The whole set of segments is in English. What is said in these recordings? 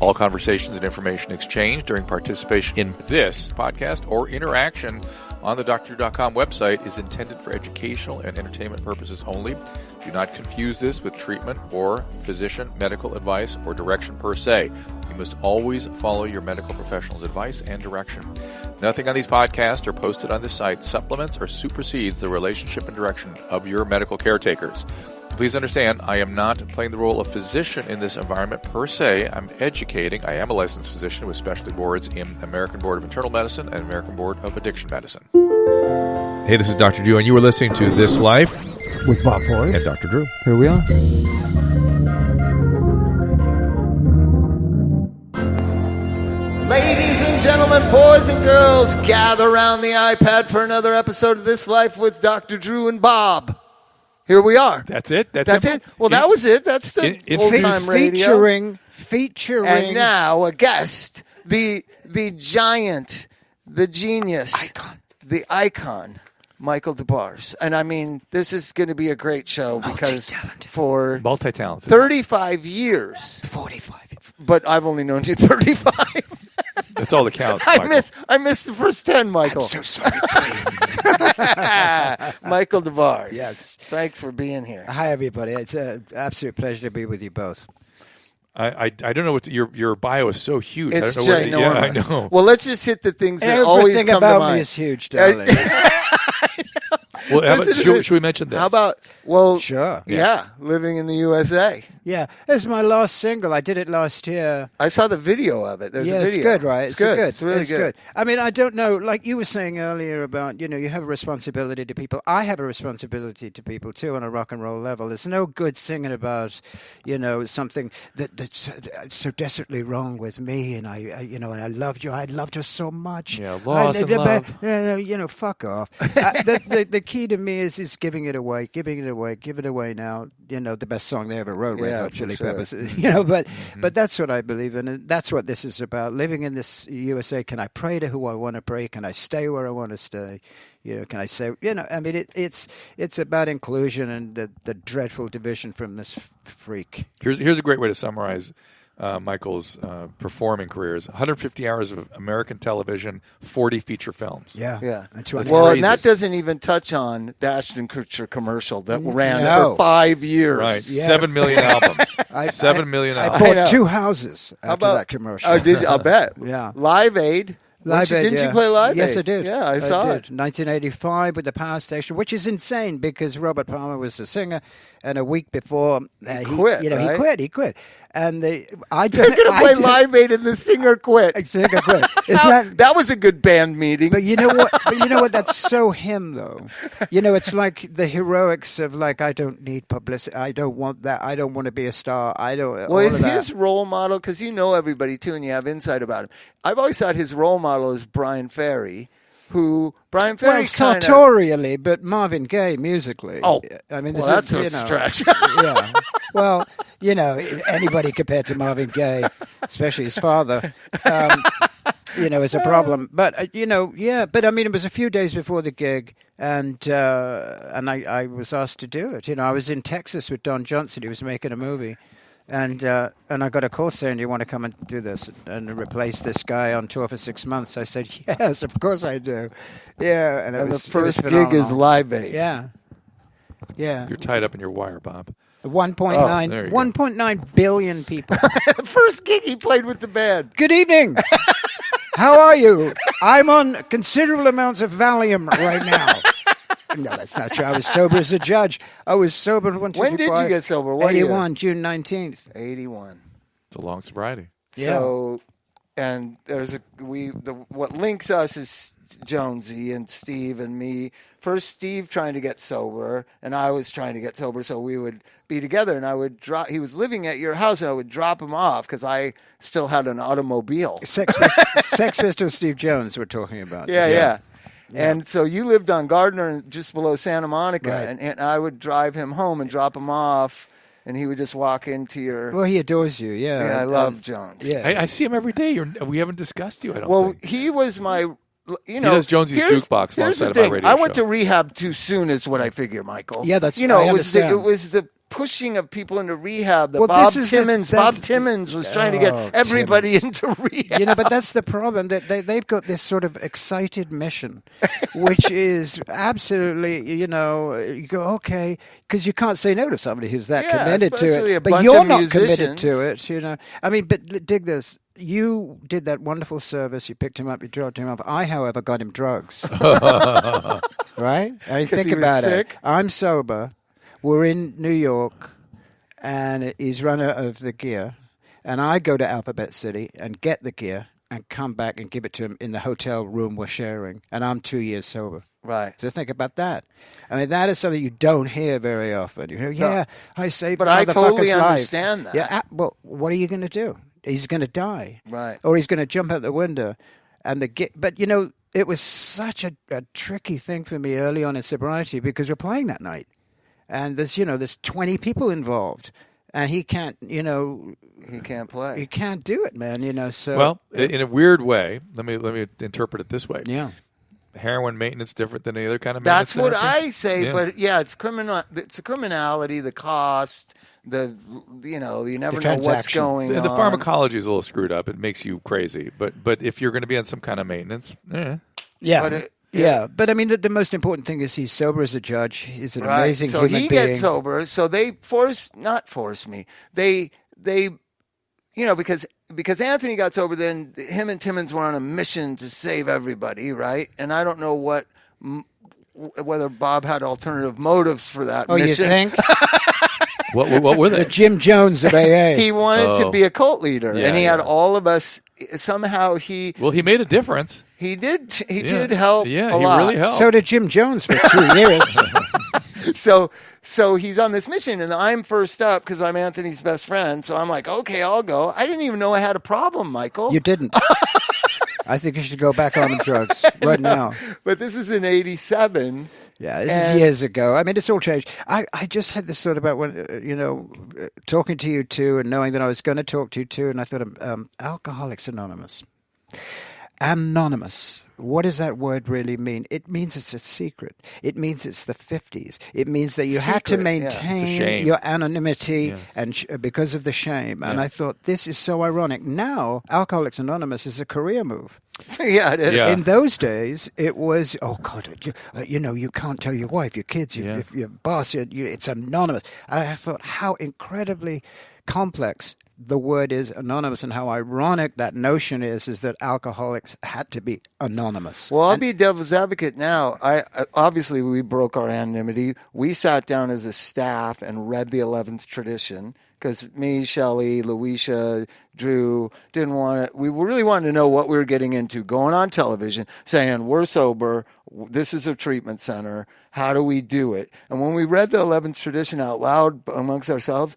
All conversations and information exchanged during participation in this podcast or interaction on the DrDrew.com website is intended for educational and entertainment purposes only. Do not confuse this with treatment or physician medical advice or direction per se. You must always follow your medical professional's advice and direction. Nothing on these podcasts or posted on this site supplements or supersedes the relationship and direction of your medical caretakers. Please understand, I am not playing the role of physician in this environment per se. I'm educating. I am a licensed physician with specialty boards in American Board of Internal Medicine and American Board of Addiction Medicine. Hey, this is Dr. Drew, and you are listening to This Life with Bob Forrest and Dr. Drew. Here we are. Ladies and gentlemen, boys and girls, gather around the iPad for another episode of This Life with Dr. Drew and Bob. Here we are. That's it? That's it? Well, that was it. That's the old-time radio. Featuring. And now a guest, the giant, the genius, the icon, Michael DeBars. And I mean, this is going to be a great show because for multi-talented 35 years. 45. But I've only known you 35. That's all that counts, I missed the first 10, Michael. I'm so sorry. Michael DeBars. Yes. Thanks for being here. Hi, everybody. It's an absolute pleasure to be with you both. I don't know what your bio is so huge. It's I don't know ginormous. I know. Well, let's just hit the things that always come to mind. Everything about me is huge, darling. Well, should we mention this? How about, well, sure. Yeah, living in the USA. Yeah, it's my last single. I did it last year. I saw the video of it. There's a video. It's good, right? It's good. It's really good. I mean, I don't know, like you were saying earlier about, you have a responsibility to people. I have a responsibility to people, too, on a rock and roll level. There's no good singing about, something that's so desperately wrong with me, and and I loved you. I loved her so much. Yeah, loss and love. Fuck off. The key to me is giving it away, give it away now. The best song they ever wrote, Red Hot Chili Peppers. But that's what I believe in, and that's what this is about. Living in this USA, can I pray to who I want to pray? Can I stay where I want to stay? Can I say, I mean, it's about inclusion and the dreadful division from this freak. Here's a great way to summarize Michael's performing careers: 150 hours of American television, 40 feature films. Yeah. Well, and that doesn't even touch on the Ashton Kutcher commercial that ran for 5 years. Right, yeah. 7 million albums. 7 million albums. I bought 2 houses after that commercial. Oh, did I'll bet. Yeah. Live Aid. Didn't you play Live Aid? Yes, I did. Yeah, I saw it. 1985 with the Power Station, which is insane because Robert Palmer was the singer, and a week before he quit. Right? He quit. And they're going to play Live Aid, and the singer quit. That was a good band meeting. But you know what? That's so him, though. It's like the heroics of I don't need publicity. I don't want that. I don't want to be a star. I don't. Well, is his role model, because you know everybody too, and you have insight about him. I've always thought his role model is Brian Ferry. Sartorially, but Marvin Gaye musically. Oh, I mean, that's a stretch. Yeah. Well, anybody compared to Marvin Gaye, especially his father, is a problem. But But I mean, it was a few days before the gig, and I was asked to do it. I was in Texas with Don Johnson. He was making a movie. And I got a call saying, "Do you want to come and do this and replace this guy on tour for 6 months?" I said, "Yes, of course I do." Yeah, and the first gig is Live Aid. Yeah. You're tied up in your wire, Bob. 1.9 billion people. The first gig he played with the band. Good evening. How are you? I'm on considerable amounts of Valium right now. No, that's not true. I was sober as a judge. I was sober when did you get sober? What 81, year? June 19th. 81. It's a long sobriety. Yeah. So, and there's what links us is Jonesy and Steve and me. First, Steve trying to get sober, and I was trying to get sober, so we would be together. And I would drop. He was living at your house, and I would drop him off because I still had an automobile. Sex Pistol Steve Jones. We're talking about. Yeah. And so you lived on Gardner, just below Santa Monica, right. and I would drive him home and drop him off, and he would just walk into your... Well, he adores you, yeah. Yeah, I love Jones. Yeah. I see him every day. We haven't discussed you, I don't think. Well, he was my... he does Jonesy's Jukebox alongside of our radio I went show. to rehab too soon is what I figure, Michael. Yeah, that's... it was the pushing of people into rehab. That Well, Bob this is Bob Timmons was trying to get everybody into rehab. But that's the problem. That they've got this sort of excited mission, which is absolutely, you go, okay, because you can't say no to somebody who's that committed to especially it. a But bunch you're of not musicians. committed to it, I mean, but dig this. You did that wonderful service. You picked him up. You dropped him off. I, however, got him drugs. Right? I mean, think he was about sick? it. I'm sober. We're in New York, and he's run out of the gear. And I go to Alphabet City and get the gear and come back and give it to him in the hotel room we're sharing. And I'm 2 years sober. Right. So think about that. I mean, that is something you don't hear very often. You hear, I saved But I totally motherfucker's life. understand that. Yeah, well, what are you going to do? He's going to die. Right. Or he's going to jump out the window. But, it was such a tricky thing for me early on in sobriety because we're playing that night. And there's 20 people involved. And he can't, he can't play. he can't do it, man, so. Well, in a weird way, let me interpret it this way. Yeah. Heroin maintenance different than any other kind of maintenance. That's what therapy? I say, Yeah. but it's criminal. It's the criminality, the cost, you never know what's transaction. going on. The pharmacology is a little screwed up. It makes you crazy. But if you're going to be on some kind of maintenance, Yeah. But I mean, the most important thing is he's sober as a judge. He's an amazing so human he being. gets sober. So they not force me. They because Anthony got sober, then him and Timmons were on a mission to save everybody, right? And I don't know whether Bob had alternative motives for that mission. You think? what were they? The Jim Jones of AA. He wanted to be a cult leader, Yeah, and he had yeah. all of us. Somehow he made a difference. he did help Yeah, a he lot. really helped. So did Jim Jones for 2 years. So he's on this mission, and I'm first up because I'm Anthony's best friend. So I'm like, okay, I'll go. I didn't even know I had a problem, Michael. You didn't. I think you should go back on the drugs right now. But this is in '87. Yeah, this is years ago. I mean, it's all changed. I just had this thought about when, talking to you two and knowing that I was going to talk to you too, and I thought, Alcoholics Anonymous. Anonymous. What does that word really mean? It means it's a secret. It means it's the 50s. It means that you had to Secret, yeah. It's a maintain shame. your anonymity and because of the shame. And I thought, this is so ironic. Now, Alcoholics Anonymous is a career move. Yeah, it is. Yeah. In those days, it was, oh, God, you can't tell your wife, your kids, your boss, it's anonymous. And I thought how incredibly complex the word is anonymous and how ironic that notion is that alcoholics had to be anonymous. Well, I'll be devil's advocate now. Obviously, we broke our anonymity. We sat down as a staff and read the 11th tradition because me, Shelley, Louisa, Drew didn't want it. We really wanted to know what we were getting into, going on television, saying, we're sober, this is a treatment center, how do we do it? And when we read the 11th tradition out loud amongst ourselves,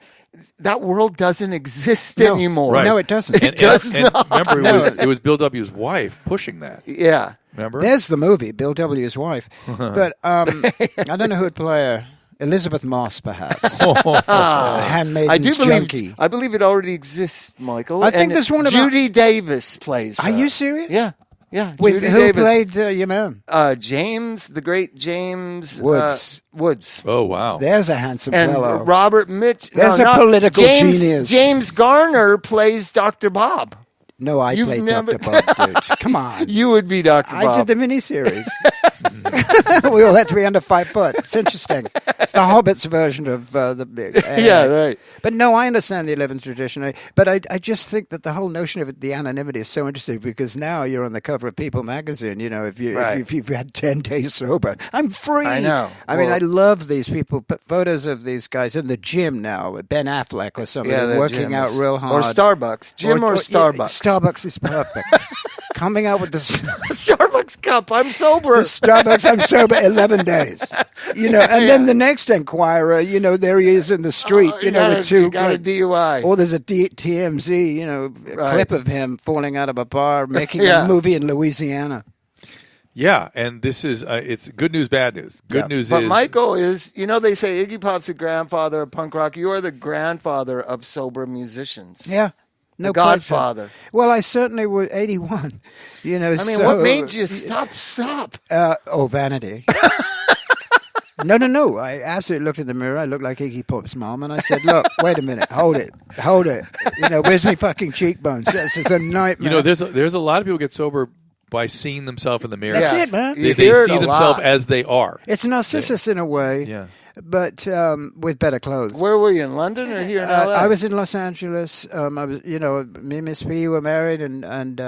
that world doesn't exist anymore. Right. No, it doesn't. It does not. Remember, it was Bill W.'s wife pushing that. Yeah. Remember? There's the movie, Bill W.'s wife. But I don't know who would play her. Elizabeth Moss, perhaps. A handmaiden's junkie. I believe it already exists, Michael. I think And there's one of Judy Davis plays her. Are you serious? Yeah. With Judy who Davis. played your man? James, the great James Woods. Woods. Oh, wow. There's a handsome And fellow. Robert Mitch. There's a not political James, genius. James Garner plays Dr. Bob. No, I You've played never- Dr. Bob, dude. Come on. You would be Dr. Bob. I did the miniseries. We all had to be under 5 foot. It's interesting. It's the Hobbit's version of the big. Yeah, right. But no, I understand the 11th tradition. But I just think that the whole notion of the anonymity is so interesting because now you're on the cover of People magazine. If you've had 10 days sober, I'm free. I know. I mean, I love these people. Put photos of these guys in the gym now, Ben Affleck or somebody the working gym out is- real hard. Or Starbucks. Jim or Starbucks. Yeah, Starbucks is perfect. Coming out with the Starbucks cup. I'm sober. Starbucks, I'm sober 11 days. And then the next Enquirer, there he is in the street, you got a DUI. Or there's a TMZ, clip of him falling out of a bar making a movie in Louisiana. Yeah, and this is it's good news, bad news. Good news But is Michael is, they say Iggy Pop's the grandfather of punk rock. You are the grandfather of sober musicians. Yeah. No The Godfather. question. Well, I certainly was 81. I mean, what made you stop? Vanity. No. I absolutely looked in the mirror. I looked like Iggy Pop's mom, and I said, "Look, wait a minute, hold it. Where's my fucking cheekbones? This is a nightmare." There's a lot of people get sober by seeing themselves in the mirror. That's it, man. They see themselves as they are. It's Narcissus in a way. Yeah. But with better clothes. Where were you, in London or here in LA? I was in Los Angeles. I was, me and Miss P were married, and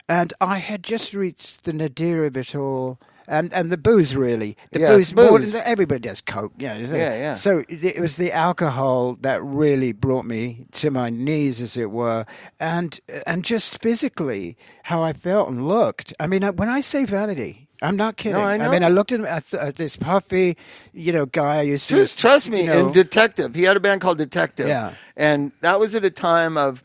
I had just reached the nadir of it all. And the booze, really. The booze. Booze. Everybody does coke. Yeah. So it was the alcohol that really brought me to my knees, as it were. And just physically, how I felt and looked. I mean, when I say vanity, I'm not kidding. No, I know. I mean, I looked at this puffy, guy I used to... Trust me, in Detective. He had a band called Detective. Yeah. And that was at a time of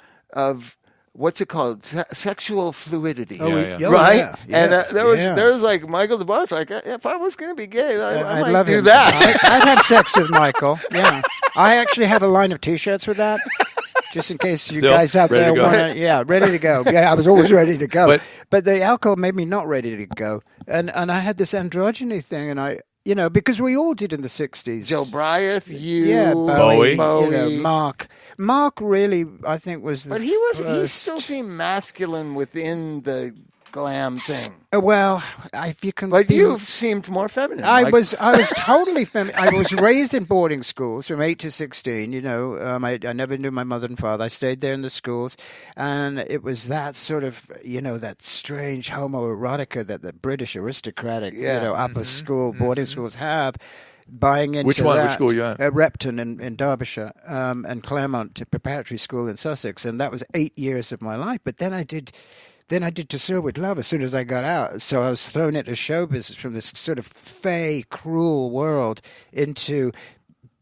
what's it called? Sexual fluidity. Right? Yeah. And there was like Michael DeBarth, like, if I was going to be gay, I might love do him. that. I'd have sex with Michael. Yeah. I actually have a line of T-shirts with that. Just in case you guys out there want to, ready to go. Yeah, I was always ready to go. But the alcohol made me not ready to go. And I had this androgyny thing, and I, because we all did in the 60s. Joe Bryant, Bowie. Mark. Mark really, I think, was the But he still seemed masculine within the glam thing. Well, if you can. But you seemed more feminine. I was totally feminine. I was raised in boarding schools from 8 to 16. I never knew my mother and father. I stayed there in the schools, and it was that sort of, that strange homoerotica that the British aristocratic, upper school boarding schools have. Buying into Which one? that. Which school you at? Repton in Derbyshire, and Claremont Preparatory School in Sussex, and that was 8 years of my life. But then I did To Serve with Love as soon as I got out. So I was thrown into show business from this sort of fey, cruel world into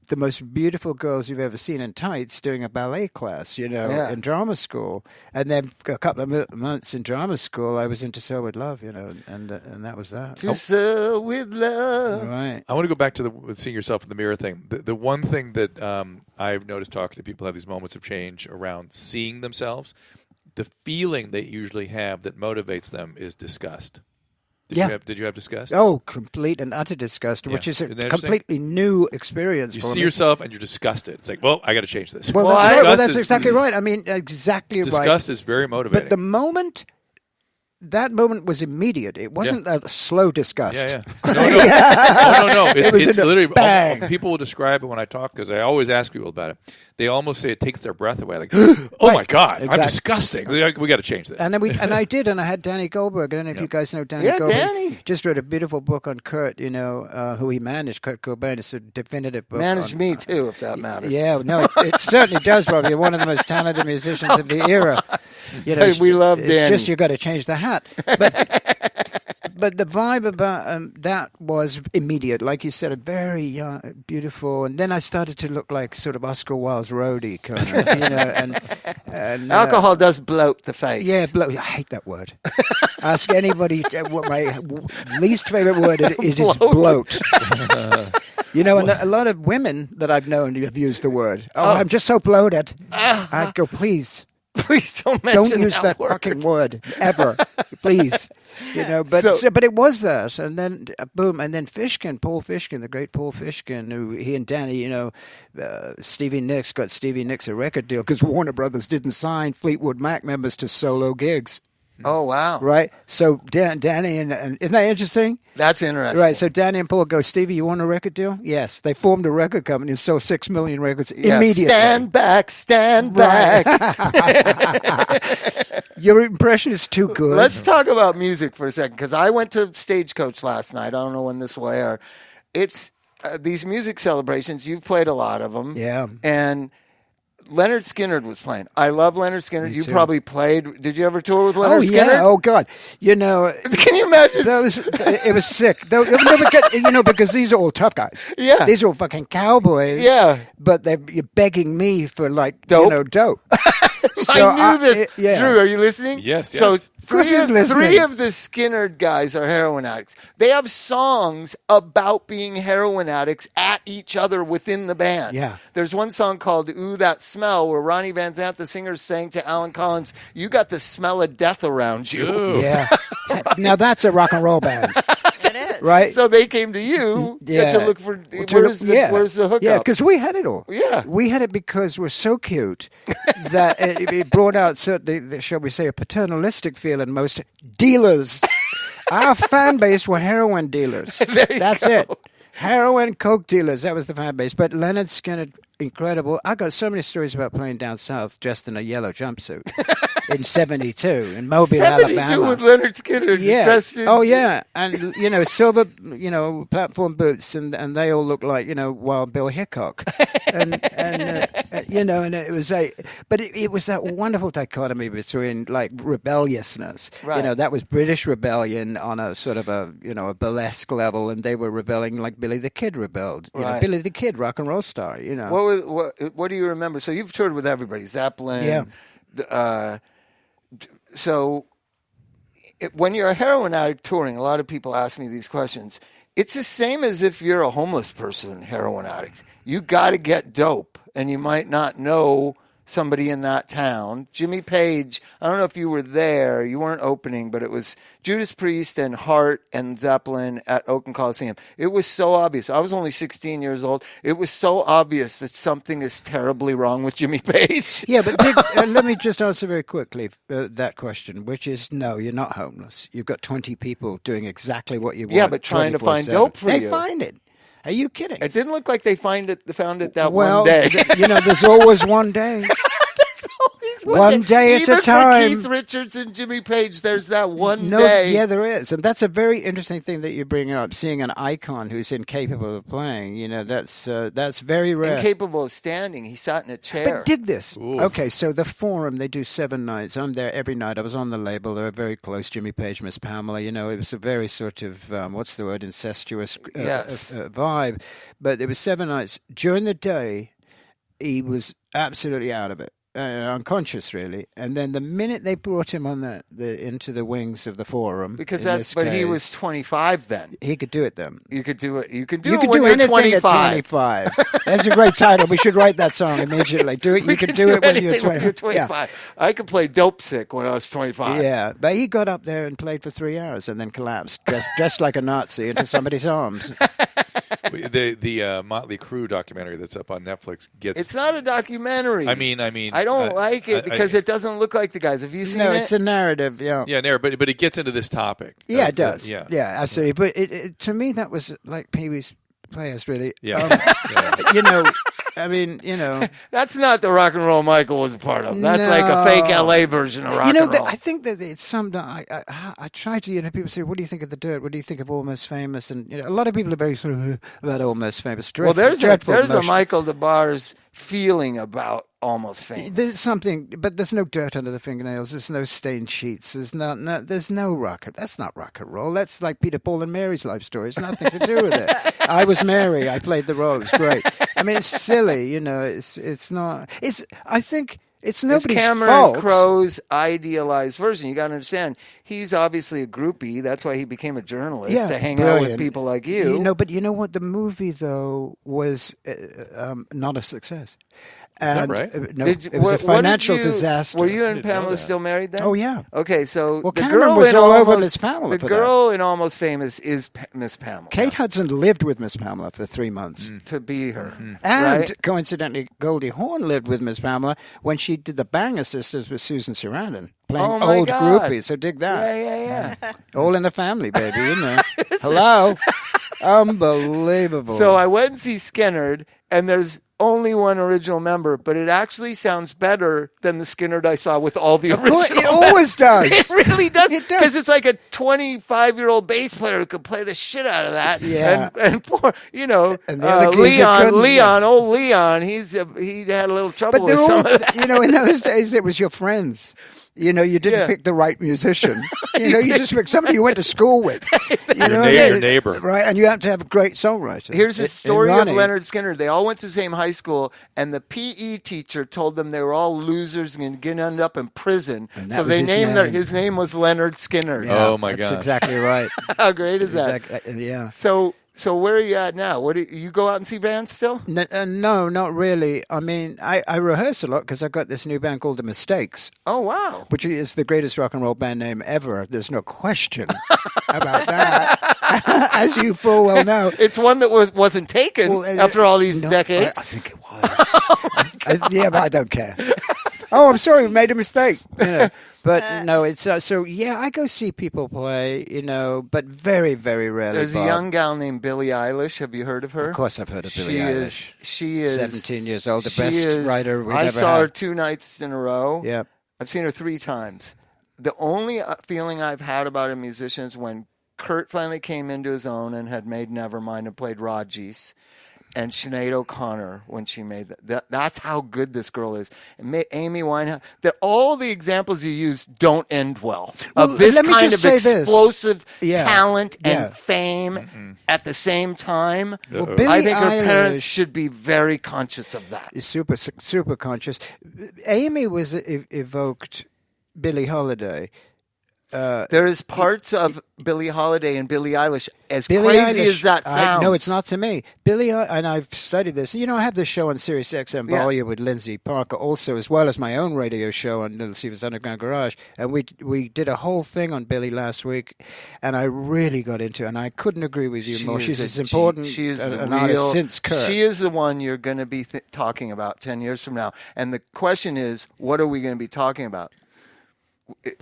the most beautiful girls you've ever seen in tights doing a ballet class, in drama school. And then a couple of months in drama school, I was into To Serve with Love, and that was that. To Serve with Love. Right. I want to go back to the seeing yourself in the mirror thing. The one thing that I've noticed talking to people who have these moments of change around seeing themselves, the feeling they usually have that motivates them is disgust. Did you have disgust? Oh, complete and utter disgust, which is a completely new experience. You see yourself and you're disgusted. It's like, well, I got to change this. Well, that's exactly right. I mean, exactly right. Disgust is very motivating. But that moment was immediate. It wasn't a slow disgust. Yeah. No. It's literally, bang. People will describe it when I talk, because I always ask people about it. They almost say it takes their breath away. Like, oh my God, exactly. I'm disgusting. We got to change this. And then I had Danny Goldberg. I don't know if you guys know Danny Goldberg. Danny. Just wrote a beautiful book on Kurt, who he managed, Kurt Cobain. It's a definitive book. Managed me too, if that matters. Yeah, no, it certainly does, Robbie. You're one of the most talented musicians of the era. We love Danny. It's just you got to change the hat. But the vibe about that was immediate. Like you said, a very young, beautiful. And then I started to look like sort of Oscar Wilde's roadie, kind of, and alcohol does bloat the face. Yeah, bloat. I hate that word. Ask anybody what my least favorite word it is bloat. And a lot of women that I've known have used the word. I'm just so bloated. I go, please don't use that fucking word ever, please. But it was that, and then boom, and then Paul Fishkin, the great Paul Fishkin, who he and Danny, Stevie Nicks got Stevie Nicks a record deal because Warner Brothers didn't sign Fleetwood Mac members to solo gigs. Oh, wow. Right? So Danny and isn't that interesting? That's interesting. Right, so Danny and Paul go, Stevie, you want a record deal? Yes. They formed a record company and sold 6 million records immediately. Stand back. Your impression is too good. Let's talk about music for a second, because I went to Stagecoach last night. I don't know when this will air. It's these music celebrations. You've played a lot of them. Yeah. And Leonard Skinner was playing. I love Leonard Skinner. You probably played. Did you ever tour with Leonard Skinner? Oh God! Can you imagine? It was sick. Because these are all tough guys. Yeah, these are all fucking cowboys. Yeah, but you're begging me for dope. So I knew this. Drew, are you listening? Yes. So three of the Skinner guys are heroin addicts. They have songs about being heroin addicts at each other within the band. Yeah. There's one song called Ooh, That Smell, where Ronnie Van Zant, the singer, is saying to Alan Collins, you got the smell of death around you. Ooh. Yeah. Now that's a rock and roll band. It is. Right. So they came to you to look for where's the hookup? Yeah, because we had it all. Yeah. We had it because we're so cute that it brought out, shall we say, a paternalistic feel in most dealers. Our fan base were heroin dealers. That's it. Heroin, coke dealers. That was the fan base. But Leonard Skinner, incredible. I got so many stories about playing down south dressed in a yellow jumpsuit in 72 in Mobile, 72 Alabama. with Leonard Skinner dressed in... Oh, yeah. And, silver, platform boots, and they all look like, Wild Bill Hickok. And it was but it was that wonderful dichotomy between, like, rebelliousness. Right. That was British rebellion on a sort of a burlesque level, and they were rebelling like Billy the Kid rebelled. Billy the Kid, rock and roll star, What do you remember? So you've toured with everybody, Zeppelin. Yeah. So when you're a heroin addict touring, a lot of people ask me these questions. It's the same as if you're a homeless person, heroin addict. You got to get dope, and you might not know somebody in that town. Jimmy Page, I don't know if you were there. You weren't opening, but it was Judas Priest and Heart and Zeppelin at Oakland Coliseum. It was so obvious. I was only 16 years old. It was so obvious that something is terribly wrong with Jimmy Page. Yeah, but let me just answer very quickly that question, which is, no, you're not homeless. You've got 20 people doing exactly what you want. Yeah, but trying to find dope for you. They find it. Are you kidding? It didn't look like they found it that one day. There's always one day. There's always one day at a time. Even for Keith Richards and Jimmy Page, there's that one day. Yeah, there is. And that's a very interesting thing that you bring up, seeing an icon who's incapable of playing. That's very rare. Incapable of standing. He sat in a chair. But dig this. Ooh. Okay, so the Forum, they do 7 nights. I'm there every night. I was on the label. They were very close. Jimmy Page, Miss Pamela. It was a very sort of, incestuous vibe. But there was 7 nights. During the day, he was absolutely out of it. Unconscious, really, and then the minute they brought him on into the wings of the Forum, he was 25 then. He could do it then. You could do it. You can do it it when you're anything 25. At 25. That's a great title. We should write that song immediately. Do it. You can do it when you're 25. Yeah. I could play Dope Sick when I was 25. Yeah, but he got up there and played for 3 hours and then collapsed, dressed like a Nazi into somebody's arms. The Motley Crue documentary that's up on Netflix gets... It's not a documentary. I mean... I don't like it because it doesn't look like the guys. Have you seen it? No, it's a narrative, yeah. Yeah, narrative, but it gets into this topic. Yeah, it does. Yeah, absolutely. But to me, that was like Pee Wee's Players, really. Yeah. That's not the rock and roll Michael was a part of. That's like a fake LA version of rock and roll. I think that it's some. I try to. People say, "What do you think of the Dirt? What do you think of Almost Famous?" And a lot of people are very sort of about Almost Famous. Dreadful, there's a Michael DeBar's feeling about Almost Famous. There's something, but there's no dirt under the fingernails. There's no stained sheets. There's no rock. That's not rock and roll. That's like Peter, Paul, and Mary's life story. It's nothing to do with it. I was Mary. I played the role. It's great. I mean, it's silly. It's not. I think it's nobody's fault. It's Cameron Crowe's idealized version. You got to understand. He's obviously a groupie. That's why he became a journalist to hang out with people like you. But you know what? The movie though was not a success. Is that right? No, it was a financial disaster. Were you and Pamela still married then? Oh, yeah. Okay, so the Cameron girl was all over Miss Pamela. The girl in Almost Famous is Miss Pamela. Kate Hudson lived with Miss Pamela for 3 months. To be her. Mm-hmm. And coincidentally, Goldie Hawn lived with Miss Pamela when she did the Banger Sisters with Susan Sarandon, playing old groupies. So dig that. Yeah. All in the family, baby, Hello? Unbelievable. So I went and see Skinnerd, and there's only one original member, but it actually sounds better than the Skinnerd I saw with all the original It always does. It really does. It does. Because it's like a 25-year-old bass player who could play the shit out of that. Yeah. And poor, Leon, he had a little trouble with some of that. In those days, it was your friends. You didn't pick the right musician. You just picked somebody you went to school with. Your neighbor. Right, and you have to have a great songwriter. Here's a story of Leonard Skinner. They all went to the same high school, and the PE teacher told them they were all losers and going to end up in prison. So they named his name was Leonard Skinner. Yeah, oh, my God. That's exactly right. How great is that? Yeah. So where are you at now? What do you go out and see bands still? No, not really. I mean, I rehearse a lot because I've got this new band called The Mistakes. Oh, wow. Which is the greatest rock and roll band name ever. There's no question about that. as you full well know. It's one that wasn't taken after all these decades. I think it was. Yeah, but I don't care. Oh, I'm sorry, we made a mistake. But no, it's so yeah. I go see people play, but very, very rarely. There's a young gal named Billie Eilish. Have you heard of her? Of course, I've heard of Billie Eilish. She is 17 years old, the best writer we've ever had. I saw her 2 nights in a row. Yeah, I've seen her 3 times. The only feeling I've had about a musician is when Kurt finally came into his own and had made Nevermind and played Raji's. And Sinead O'Connor when she made that. That's how good this girl is. And Amy Winehouse. All the examples you use don't end well. Of this kind of explosive talent and fame at the same time. Well, I think her parents should be very conscious of that. Super, super conscious. Amy was evoked Billie Holiday. There is parts of Billie Holiday and Billie Eilish, as crazy as that sounds. No, it's not to me. And I've studied this. I have this show on SiriusXM Volume with Lindsay Parker also, as well as my own radio show on Little Steven's Underground Garage. And we did a whole thing on Billie last week, and I really got into it, and I couldn't agree with you more. She's as important an artist since Kurt. She is the one you're going to be talking about 10 years from now. And the question is, what are we going to be talking about?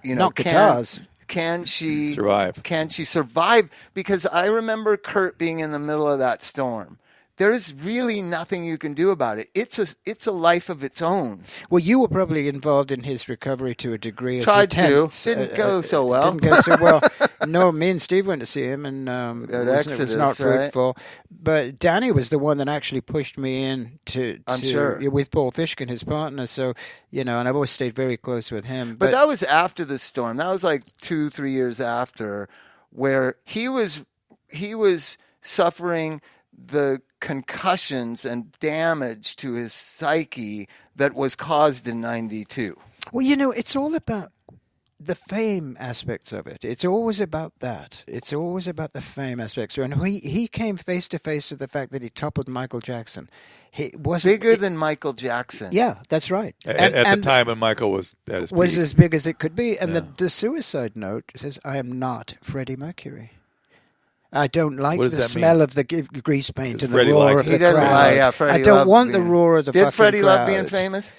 Not guitars. Can she survive? Can she survive? Because I remember Kurt being in the middle of that storm. There's really nothing you can do about it. It's a life of its own. Well, you were probably involved in his recovery to a degree. Tried to. Didn't go so well. Didn't go so well. No, me and Steve went to see him, and it was not fruitful. Right? But Danny was the one that actually pushed me in I'm sure. With Paul Fishkin, his partner. So, and I've always stayed very close with him. But that was after the storm. That was like 2-3 years after, where he was suffering the concussions and damage to his psyche that was caused in 92. Well, it's all about the fame aspects of it. It's always about that. It's always about the fame aspects. And he came face to face with the fact that he toppled Michael Jackson. He was bigger than Michael Jackson. Yeah, that's right. At the time when Michael was at his peak. Was as big as it could be. And the suicide note says, "I am not Freddie Mercury. I don't like the smell of the grease paint and the roar of the crowd. I don't want the roar of the fucking crowd." Did Freddie love being famous?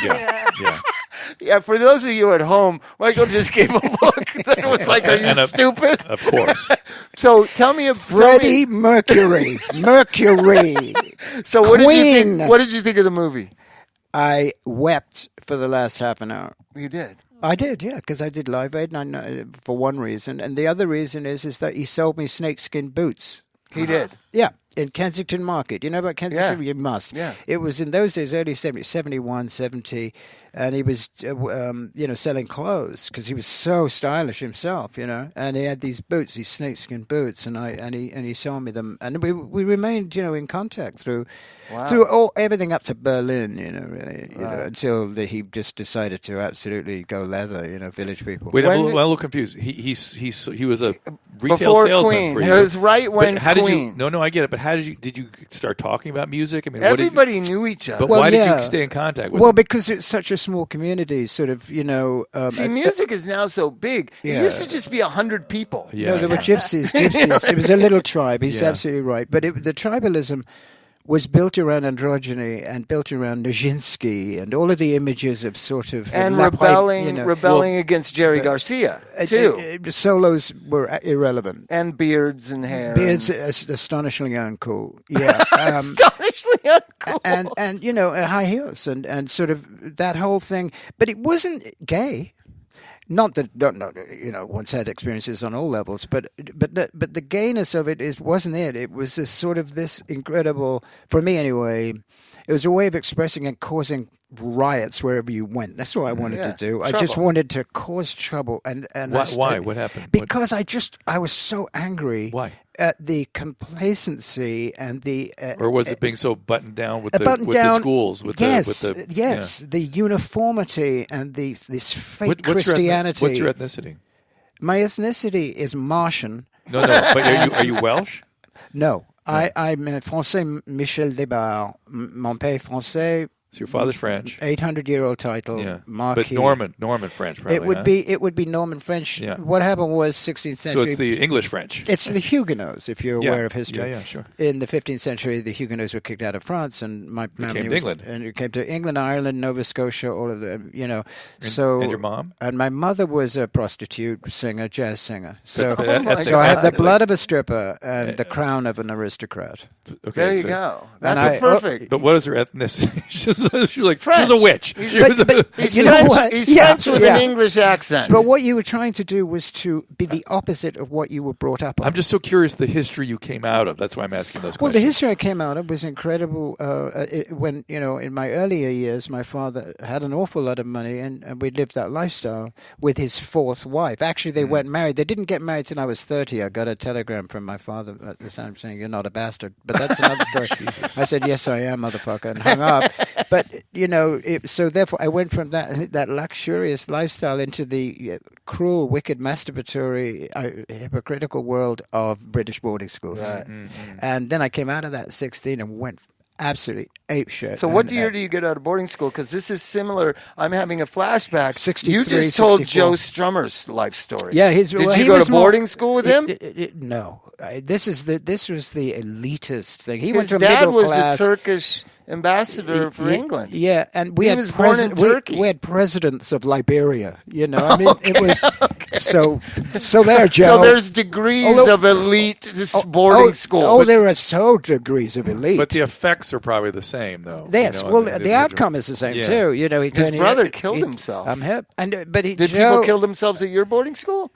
Yeah. Yeah, for those of you at home, Michael just gave a look that was like, "Are you stupid?" Of course. So tell me of Freddie Mercury. Mercury. So what did you think? What did you think of the movie? I wept for the last half an hour. You did. I did, yeah, because I did Live Aid, and for one reason, and the other reason is that he sold me snakeskin boots. He did. Yeah, in Kensington Market. You know about Kensington? Yeah. You must. Yeah. It was in those days, early 70s, 71, 70, and he was, selling clothes because he was so stylish himself, and he had these boots, these snakeskin boots, and he sold me them, and we remained, in contact through everything up to Berlin, really, until he just decided to absolutely go leather, Village People. Wait, I'm a little confused. He was a retail before salesman Queen. for you. It was right when Queen. No, I get it. But how did you start talking about music? I mean, everybody knew each other. But why did you stay in contact with them? Well, them? because it's such a small community, sort of, See, music is now so big. It used to just be 100 people. Yeah. No, there were gypsies. It was a little tribe. He's absolutely right. But the tribalism was built around androgyny and built around Nijinsky and all of the images of sort of... And rebelling against Jerry Garcia, too. Solos were irrelevant. And beards and hair. Beards astonishingly uncool. Yeah. Astonishingly uncool. And high heels and sort of that whole thing. But it wasn't gay. Not that one's had experiences on all levels, but the gayness of it wasn't it. It was this sort of this incredible, for me anyway. It was a way of expressing and causing riots wherever you went. That's what I wanted to do. Trouble. I just wanted to cause trouble. And why? What happened? Because I was so angry. Why? At the complacency and the or was it being so buttoned down with the schools? The uniformity and this fake Christianity. What's your ethnicity? My ethnicity is Martian. No, but are you Welsh? No, I'm Français Michel Desbarres. Mon père français. So your father's French. 800-year-old title, Yeah. Marquis. But Norman French, probably. It would be Norman French. Yeah. What happened was 16th century. So it's the English French. It's the Huguenots, if you're aware of history. Yeah, sure. In the 15th century, the Huguenots were kicked out of France, and my family came to England. And it came to England, Ireland, Nova Scotia, all of them. And your mom? And my mother was a prostitute singer, jazz singer. So, so I have the blood of a stripper and the crown of an aristocrat. Okay, There you so- go. That's perfect. But what is her ethnicity? She's like French. She's a witch. He's She was a- He's You know French, what? he's Yeah, French with yeah. an English accent. But what you were trying to do was to be the opposite of what you were brought up on. I'm just so curious the history you came out of. That's why I'm asking those Well, questions. the history I came out of was incredible. When, in my earlier years, my father had an awful lot of money, and we lived that lifestyle with his fourth wife. Actually, they weren't married. They didn't get married till I was 30. I got a telegram from my father at the time saying, "You're not a bastard." But that's another story. I said, "Yes, I am, motherfucker," and hung up. But, so therefore I went from that luxurious lifestyle into the cruel, wicked, masturbatory, hypocritical world of British boarding schools. Right. And then I came out of that at 16 and went absolutely apeshit. So what year do you get out of boarding school? Because this is similar. I'm having a flashback. 63, You just told 64. Joe Strummer's life story. Yeah, Did you go to boarding school with him? No. This was the elitist thing. He His went to a dad middle was class. a Turkish ambassador for England. Yeah, and we He had was born in Turkey. we had presidents of Liberia. I mean, it was so there, Joe. So there's degrees of elite boarding school. Oh, there are so degrees of elite. But the effects are probably the same, though. Yes, the outcome is the same too. His brother killed himself. I'm hip, but Did people kill themselves at your boarding school?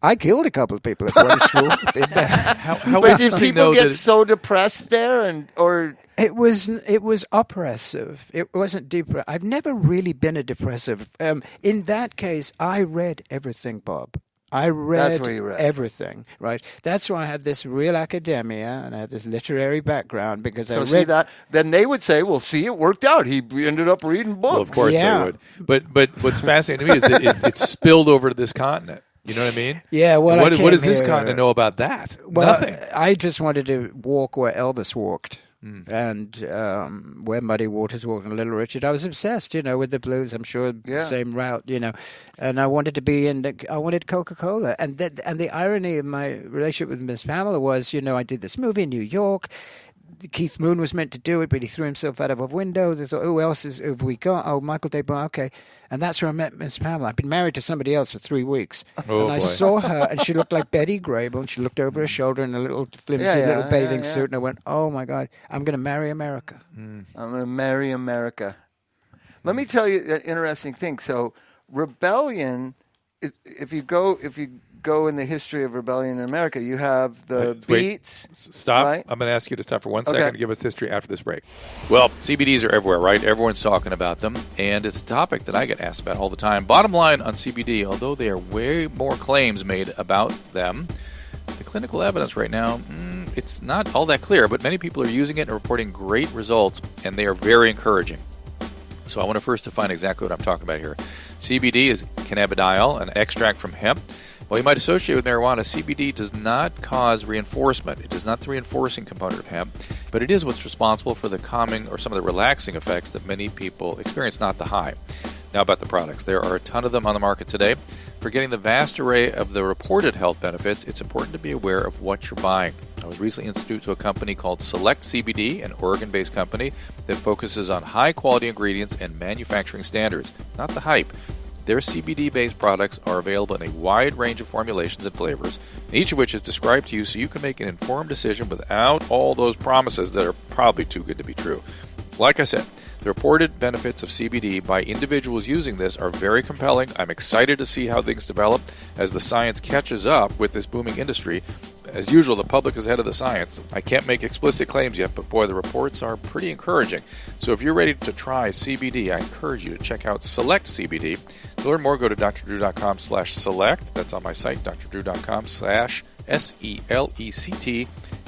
I killed a couple of people at boarding school. How But did interesting, people though, get that so depressed there, or It was oppressive. It wasn't deep. I've never really been a depressive. In that case, I read everything, Bob. I read, That's where you read. everything, right? That's why I have this real academia and I have this literary background because I so read see that? Then they would say, "Well, see, it worked out. He ended up reading books." well, of course Yeah. they would. But what's fascinating to me is that it spilled over to this continent. You know what I mean? Yeah, well, What does this here- continent know about that? Well, Nothing. I just wanted to walk where Elvis walked. And where Muddy Waters walked and Little Richard, I was obsessed, with the blues. I'm sure same route, And I wanted to be I wanted Coca-Cola, and the irony of my relationship with Miss Pamela was, I did this movie in New York. Keith Moon was meant to do it, but he threw himself out of a window. They thought, who else have we got? Oh, Michael Debon, okay. And that's where I met Miss Pamela. I'd been married to somebody else for 3 weeks. Oh, and I boy. saw her, and she looked like Betty Grable, and she looked over her shoulder in a little flimsy little bathing suit, and I went, oh, my God, I'm going to marry America. I'm going to marry America. Let me tell you an interesting thing. So, rebellion. If you go in the history of rebellion in America, you have the Wait. beats. Stop. Right? I'm going to ask you to stop for 1 Okay. second to give us history after this break. Well, CBDs are everywhere, right? Everyone's talking about them, and it's a topic that I get asked about all the time. Bottom line on CBD, although there are way more claims made about them, the clinical evidence right now, it's not all that clear, but many people are using it and reporting great results, and they are very encouraging. So I want to first define exactly what I'm talking about here. CBD is cannabidiol, an extract from hemp. While you might associate with marijuana, CBD does not cause reinforcement. It is not the reinforcing component of hemp, but it is what's responsible for the calming or some of the relaxing effects that many people experience, not the high. Now about the products. There are a ton of them on the market today. For getting the vast array of the reported health benefits, it's important to be aware of what you're buying. I was recently introduced to a company called Select CBD, an Oregon-based company that focuses on high-quality ingredients and manufacturing standards, not the hype. Their CBD-based products are available in a wide range of formulations and flavors, each of which is described to you so you can make an informed decision without all those promises that are probably too good to be true. Like I said, the reported benefits of CBD by individuals using this are very compelling. I'm excited to see how things develop as the science catches up with this booming industry. As usual, the public is ahead of the science. I can't make explicit claims yet, but boy, the reports are pretty encouraging. So if you're ready to try CBD, I encourage you to check out Select CBD. To learn more, go to drdrew.com/select. That's on my site, drdrew.com/SELECT.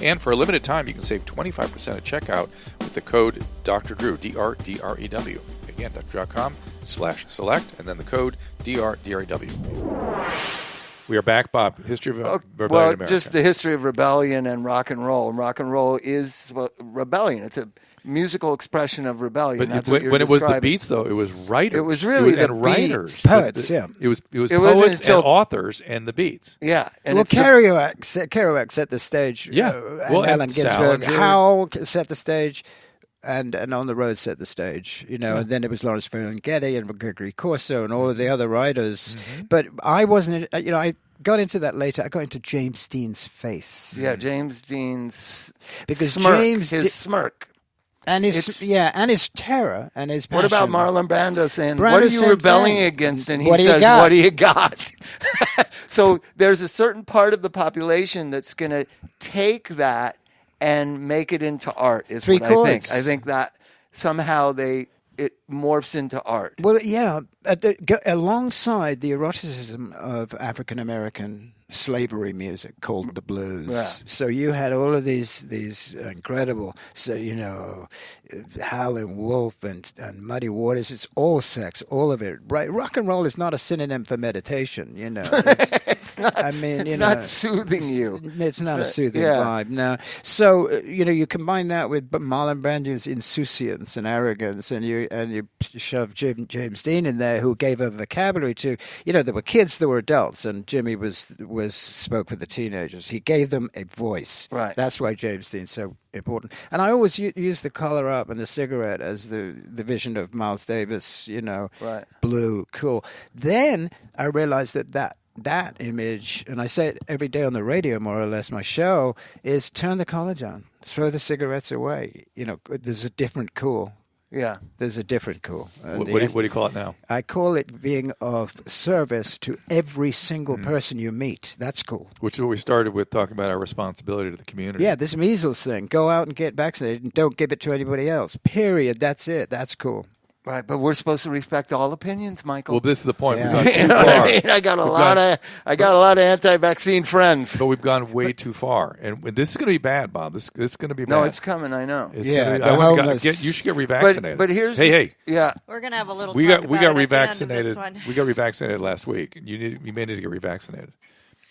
And for a limited time, you can save 25% at checkout with the code DRDREW, DRDREW. Again, drdrew.com/select, and then the code DRDREW. We are back, Bob. History of rebellion in Well, America. just the history of rebellion and rock and roll. And rock and roll is rebellion. It's a musical expression of rebellion. But That's what you're when it was the describing. Beats, though, it was writers. It was really the writers. Poets, yeah. It was wasn't poets until- and authors and the Beats. Yeah. And Well, it's the- Kerouac set the stage. Yeah. And Well, and Allen Ginsberg. Salinger. Howe set the stage. And On the Road set the stage, and then it was Lawrence Ferlinghetti and Gregory Corso and all of the other writers. But I wasn't, I got into that later. I got into James Dean's face. Yeah, James Dean's Because smirk, James his smirk. and his terror and his passion. What about Marlon Brando saying, Brando what are you same rebelling thing. against? And he What do you says, got? what do you got? So there's a certain part of the population that's going to take that and make it into art is Three what chords. I think that somehow it morphs into art. Well, yeah, alongside the eroticism of African American slavery music called the blues. Yeah. So you had all of these incredible, Howlin' Wolf and Muddy Waters. It's all sex, all of it. Right? Rock and roll is not a synonym for meditation. It's not. I mean, it's not soothing you. It's not a soothing yeah. vibe, no. So you combine that with Marlon Brando's insouciance and arrogance, and you shove James Dean in there, who gave a vocabulary to. There were kids, there were adults, and Jimmy spoke for the teenagers. He gave them a voice. Right. That's why James Dean's so important. And I always use the collar up and the cigarette as the vision of Miles Davis. Right. Blue, cool. Then I realized that image, and I say it every day on the radio, more or less, my show, is turn the collar down, throw the cigarettes away. There's a different cool. Yeah. There's a different cool. What do you call it now? I call it being of service to every single person you meet. That's cool. Which is what we started with, talking about our responsibility to the community. Yeah, this measles thing. Go out and get vaccinated and don't give it to anybody else. Period. That's it. That's cool. Right, but we're supposed to respect all opinions, Michael. Well, this is the point. Yeah. We've gone You too know what far. I mean? I got a lot of anti-vaccine friends. But we've gone way too far, and this is going to be bad, Bob. This is going to be bad. No, it's coming. I know. It's Yeah, gonna be, the I wanna homeless. you should get revaccinated. But here's hey, yeah. We're gonna have a little. we talk got about it revaccinated. At the end of this one. We got revaccinated last week. You may need to get revaccinated.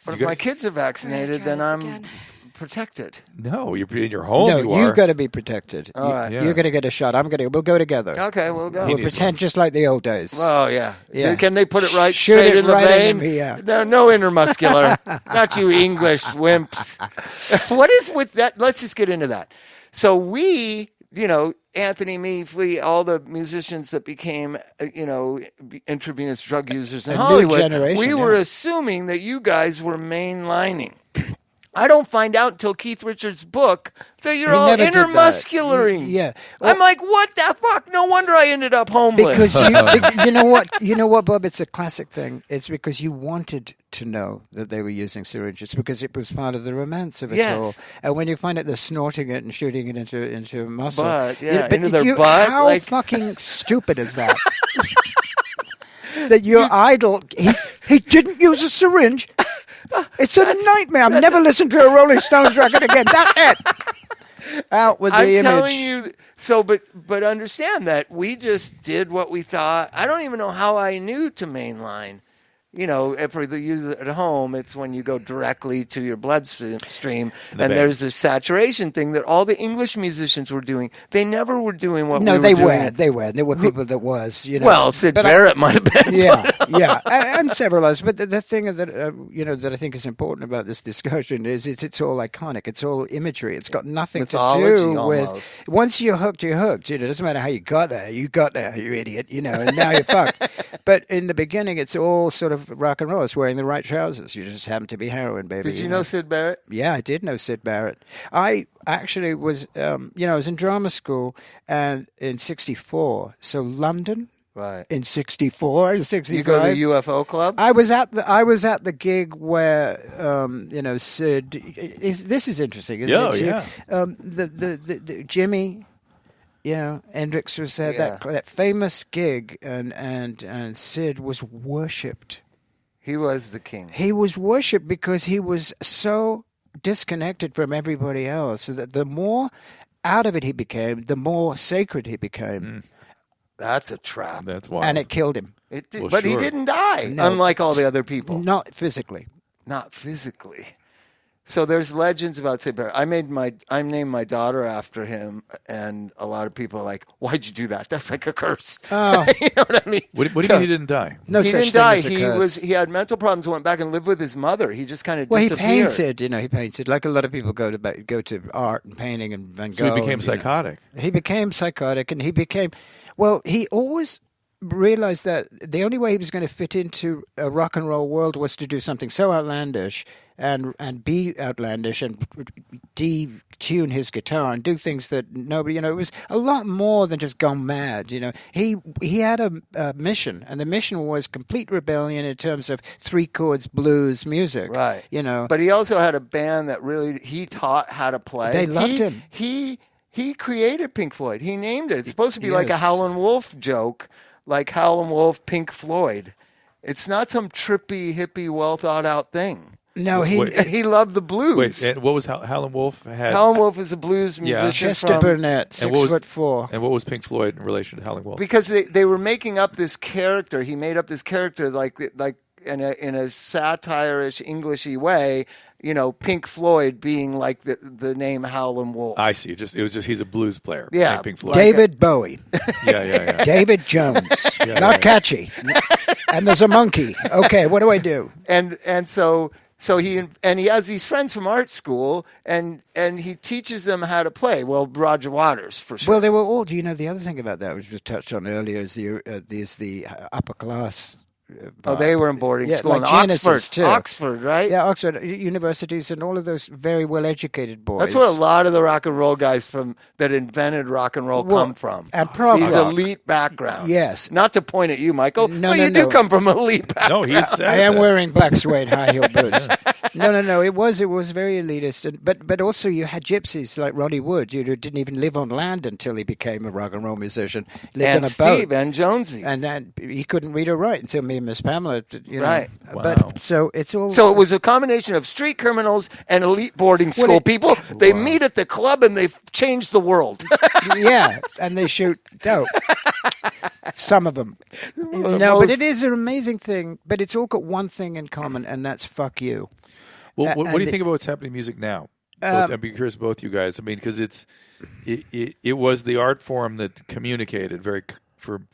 But if my kids are vaccinated, try then this I'm again. protected. No, you're in your home. No, you are. you've got to be protected. All right. Yeah. You're going to get a shot. We'll go together. Okay, we'll go. We'll pretend just like the old days. Oh yeah. Yeah. Can they put it right Shoot straight it in the right vein? in the- yeah. No intermuscular. Not you English wimps. What is with that? Let's just get into that. So we, Anthony, me, Flea, all the musicians that became, intravenous drug users in A new Hollywood, generation, we were yeah. assuming that you guys were mainlining. I don't find out until Keith Richards' book that you're He all never did that. intermuscularing. Yeah. I'm like, what the fuck? No wonder I ended up homeless. Because you know what, Bob? It's a classic thing. It's because you wanted to know that they were using syringes because it was part of the romance of it Yes. all. And when you find out they're snorting it and shooting it into muscle, Butt, yeah, you know, but into their butt, How like- fucking stupid is that? That your idol, he didn't use a syringe. It's a nightmare. I've never listened to a Rolling Stones record again. That's it. Out with the I'm image. telling you. So, but understand that we just did what we thought. I don't even know how I knew to mainline. If for the user at home, it's when you go directly to your bloodstream, and band. there's this saturation thing that all the English musicians were doing. They never were doing what No, we were they doing. were. They were. There were people that was. Well, Sid Barrett might have been. Yeah, yeah, and several others. But the thing that that I think is important about this discussion is it's all iconic. It's all imagery. It's got nothing to Mythology, do almost. with. Once you're hooked, you're hooked. It doesn't matter how you got there. You got there, you idiot. And now you're fucked. But in the beginning, it's all sort of rock and roll. It's wearing the right trousers. You just happen to be heroin, baby. Did you know Sid Barrett? Yeah, I did know Sid Barrett. I actually was, I was in drama school and in '64. So London. Right. In '64 and '65. You go to the UFO club? I was at the gig where Sid. This is interesting, isn't it? Yeah. The Jimmy, Hendrix was there. Yeah. That famous gig, and Sid was worshipped. He was the king. He was worshipped because he was so disconnected from everybody else. That the more out of it he became, the more sacred he became. That's a trap. That's why. And it killed him. It did, Well, but he sure. didn't die, No. unlike all the other people. Not physically. not physically. So there's legends about St. Patrick. I named my daughter after him, and a lot of people are like, "Why'd you do that? That's like a curse." Oh. You know what I mean? What do you mean he didn't die? No He such didn't thing die. as a curse. He had mental problems. Went back and lived with his mother. He just kind of Well, he disappeared. painted. He painted like a lot of people go to art and painting and Van Gogh. So he became and, you know. psychotic. He became psychotic, and he became. Well, he always realized that the only way he was going to fit into a rock and roll world was to do something so outlandish and be outlandish and detune his guitar and do things that nobody, it was a lot more than just gone mad. He had a mission, and the mission was complete rebellion in terms of three chords blues music. Right. But he also had a band that really he taught how to play. They loved him. He created Pink Floyd. He named it. It's supposed to be like a Yes. Howlin' Wolf joke, like Howlin' Wolf, Pink Floyd. It's not some trippy, hippie, well thought out thing. No, He loved the blues. Wait, and what was Howlin' Wolf had? Howlin' Wolf is a blues musician Chester from Burnett, And what was- 6'4". And what was Pink Floyd in relation to Howlin' Wolf? because they were making up this character. He made up this character like in a satire-ish, Englishy way. Pink Floyd being like the name Howlin' Wolf. I see. It was just he's a blues player. Yeah. like Pink Floyd. David Bowie. Yeah. David Jones. Not catchy. And there's a monkey. Okay, what do I do? And so he has these friends from art school, and he teaches them how to play. Well, Roger Waters for sure. Well, they were all. Do you know the other thing about that, which was touched on earlier, is the upper class. They were in boarding school like in Genesis, Oxford. too. Oxford, right? Yeah, Oxford universities and all of those very well-educated boys. That's where a lot of the rock and roll guys that invented rock and roll come from. And prog These rock. elite backgrounds. Yes. Not to point at you, Michael, No, but no, you do no. come from elite backgrounds. No, he said I am that. wearing black suede high heel boots. No. It was very elitist, but also you had gypsies like Ronnie Wood, who didn't even live on land until he became a rock and roll musician. Lived And on a Steve boat, and Jonesy. and then he couldn't read or write until me and Miss Pamela. Right. Wow. But so it's all. So it was a combination of street criminals and elite boarding school people. They meet at the club and they've changed the world. Yeah, and they shoot dope. Some of them. No, but it is an amazing thing. But it's all got one thing in common, and that's fuck you. Well, what do you and think about what's happening in music now? I'd be curious, both you guys. I mean, because it was the art form that communicated for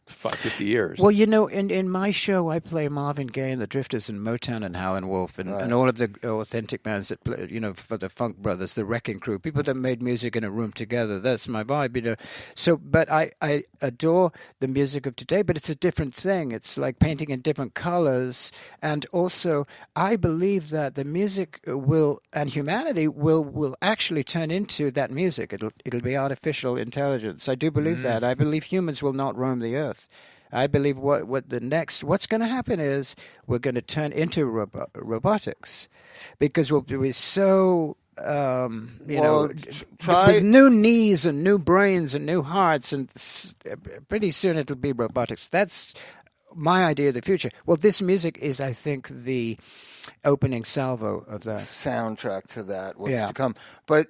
50 years. Well, in my show, I play Marvin Gaye and the Drifters and Motown and Howlin' Wolf and all of the authentic bands that play, for the Funk Brothers, the Wrecking Crew, people that made music in a room together. That's my vibe, So, but I adore the music of today, but it's a different thing. It's like painting in different colors. And also, I believe that the music and humanity will actually turn into that music. It'll be artificial intelligence. I do believe that. I believe humans will not roam the earth. I believe what's going to happen is we're going to turn into robotics because we'll be so with new knees and new brains and new hearts, and pretty soon it'll be robotics. That's my idea of the future. Well, this music is, I think, the opening salvo of that soundtrack to that. What's to come, but.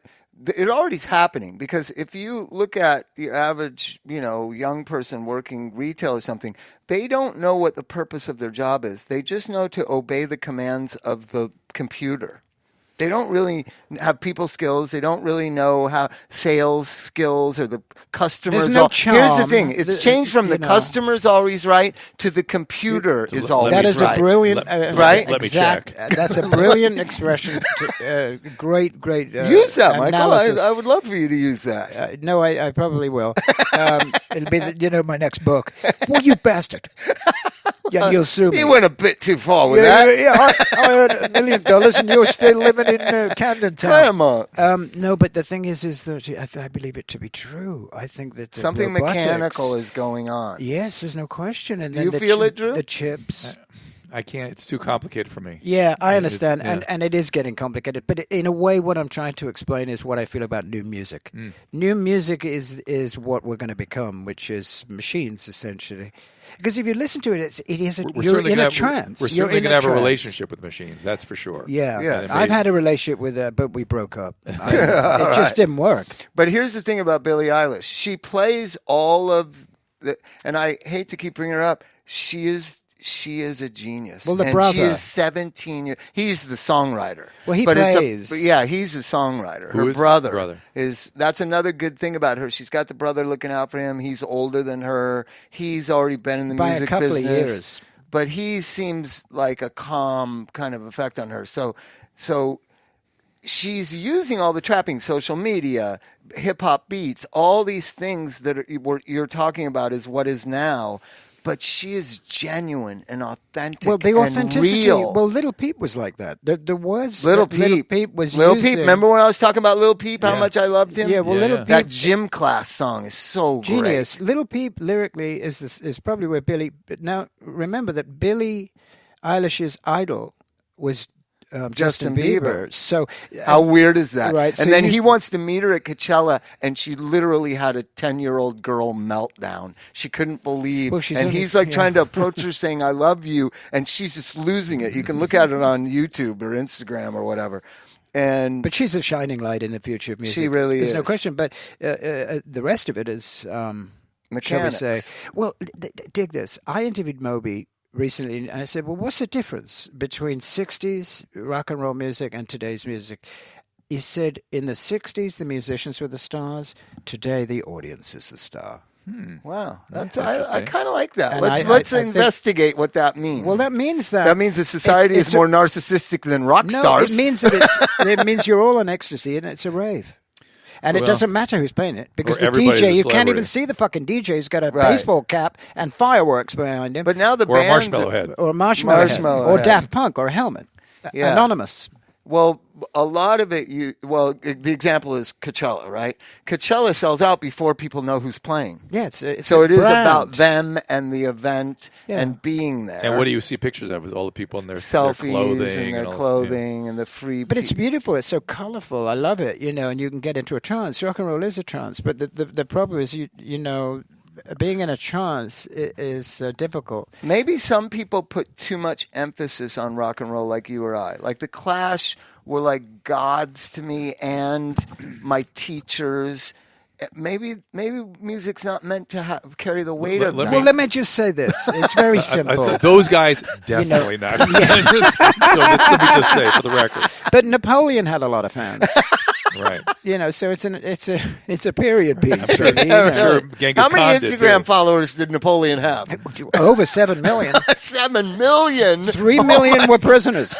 It already's happening because if you look at the average, young person working retail or something, they don't know what the purpose of their job is. They just know to obey the commands of the computer. They don't really have people skills. They don't really know how sales skills or the customers. There's no charm. Here's the thing: it's changed from the customer's always right to the computer is always right. That is a brilliant, right? Let me check. That's a brilliant expression. Great. Use that, Michael. analysis. I would love for you to use that. No, I probably will. It'll be, my next book. Well, you bastard. Yeah, you'll sue me. You went a bit too far with that. I earned $1 million and you're still living in Camden Town. Come on. No, but the thing is that I believe it to be true. I think that something mechanical is going on. Yes, there's no question. And do you feel it, Drew? The chips. I can't. It's too complicated for me. Yeah, I understand, and it is getting complicated. But in a way, what I'm trying to explain is what I feel about new music. New music is what we're going to become, which is machines, essentially. Because if you listen to it, you're in a trance. We're certainly going to have a relationship with machines, that's for sure. Yeah. I've had a relationship with her, but we broke up. It just didn't work. But here's the thing about Billie Eilish. She plays all of the, and I hate to keep bringing her up, she is she is a genius. Well, the and brother. she is 17 years. He's the songwriter. Well, he but plays. He's a songwriter. Who Her is the brother, brother? That's another good thing about her. She's got the brother looking out for him. He's older than her. He's already been in the By music a couple business. of years. But he seems like a calm kind of effect on her. So she's using all the trappings, social media, hip-hop beats, all these things that you're talking about is what is now. But she is genuine and authentic. Well, the authenticity. and real. Well, Little Peep was like that. The words Little that Little Peep. Peep was Little using. Peep. Remember when I was talking about Little Peep, how Yeah. much I loved him? Yeah, well, Yeah, Little yeah. Peep. That gym class song is so Genius. great. Little Peep lyrically is probably where Billy. But now remember that Billie Eilish's idol was Justin Bieber. So How weird is that? Right, so And then you- he wants to meet her at Coachella, and she literally had a 10-year-old girl meltdown. She couldn't believe. Well, she's and only- he's like yeah. trying to approach her saying, I love you. And she's just losing it. You can look at it on YouTube or Instagram or whatever. And But she's a shining light in the future of music. She really There's no is. question. But the rest of it is, shall we Mechanics. say? Well, dig this. I interviewed Moby recently, and I said, well, what's the difference between 60s rock and roll music and today's music? He said, in the 60s, the musicians were the stars. Today, the audience is the star. wow, That's I interesting. kind of like that. And Let's I think- investigate what that means. Well, that means that... that means that society it's is more narcissistic than rock No, stars. it means that it means you're all on ecstasy and it's a rave. And it Well, doesn't matter who's playing it because or the everybody's a DJ, you can't celebrity. even see the fucking DJ. He's got a Right. baseball cap and fireworks behind him. But now the Or a bands marshmallow head. or a marshmallow, head, Marshmallow or head. Daft Punk, or a helmet. Yeah. Anonymous. Well, a lot of it, the example is Coachella, right? Coachella sells out before people know who's playing. Yeah, it's So a it is brand. about them and the event Yeah. and being there. And what do you see pictures of? Is all the people in their Selfies clothing and their all this- clothing and the free. But it's beautiful. It's so colorful. I love it. And you can get into a trance. Rock and roll is a trance. But the problem is, being in a trance is difficult. Maybe some people put too much emphasis on rock and roll, like you or I. Like the Clash were like gods to me and my teachers. Maybe music's not meant to carry the weight of that. Well, let me just say this. It's very I simple. said, those guys definitely not. So let me just say for the record, But Napoleon had a lot of fans. right? So it's a period piece. Sure, really, I'm sure Genghis How many Khan did, Instagram too. followers did Napoleon have? Over 7 million. 7 million. 3 million were prisoners.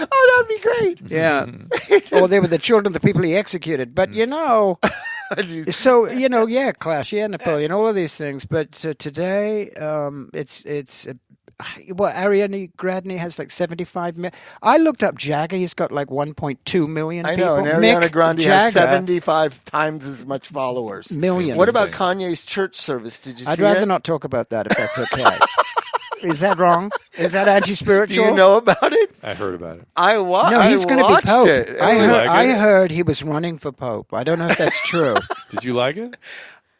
Oh, that'd be great. Yeah. Or they were the children of the people he executed. But, so, Clash, Napoleon, all of these things. But today, it's Ariana Grande has like 75 million. I looked up Jagger. He's got like 1.2 million I people. know, and Ariana Mick Grande has Jagger, 75 times as much followers. millions. What about Kanye's church service? Did you I'd see rather it? not talk about that if that's okay. Is that wrong? Is that anti-spiritual? Do you know about it? I heard about it. No, he's going to be watched Pope. it. I like it? heard he was running for Pope. I don't know if that's true. Did you like it?